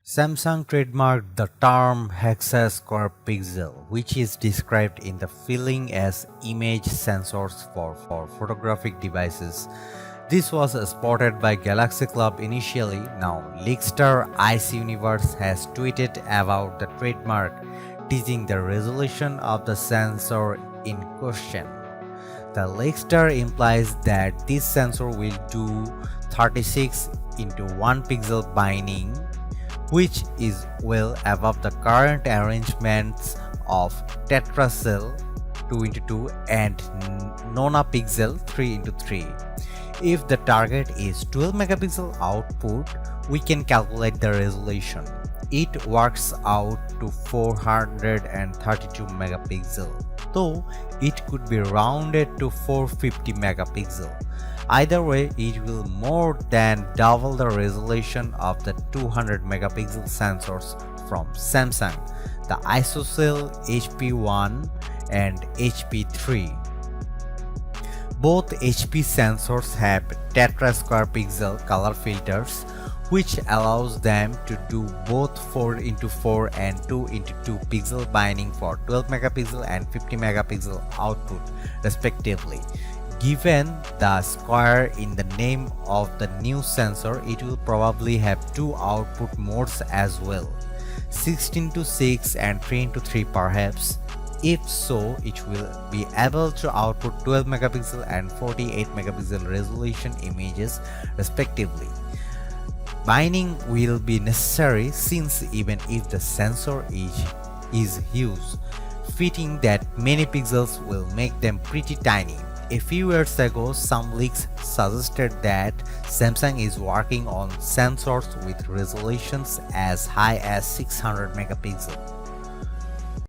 Samsung trademarked the term hexasquare pixel, which is described in the filing as image sensors for photographic devices. This was spotted by Galaxy Club initially. Now, Leakstar Ice Universe has tweeted about the trademark, teasing the resolution of the sensor in question. The Leakstar implies that this sensor will do 36 into 1 pixel binding, which is well above the current arrangements of tetracell 2x2 and nonapixel 3x3. If the target is 12 megapixel output, we can calculate the resolution. It works out to 432 megapixel, though it could be rounded to 450 megapixel. Either way, it will more than double the resolution of the 200 megapixel sensors from Samsung, the ISOCELL HP1 and HP3. Both HP sensors have tetrasquare pixel color filters, which allows them to do both 4x4 and 2x2 pixel binding for 12 megapixel and 50 megapixel output respectively. Given the square in the name of the new sensor, it will probably have two output modes as well, 16:6 and 3:3 perhaps. If so, it will be able to output 12 megapixel and 48 megapixel resolution images respectively. Binding will be necessary since even if the sensor is huge, fitting that many pixels will make them pretty tiny. A few years ago, some leaks suggested that Samsung is working on sensors with resolutions as high as 600 megapixels.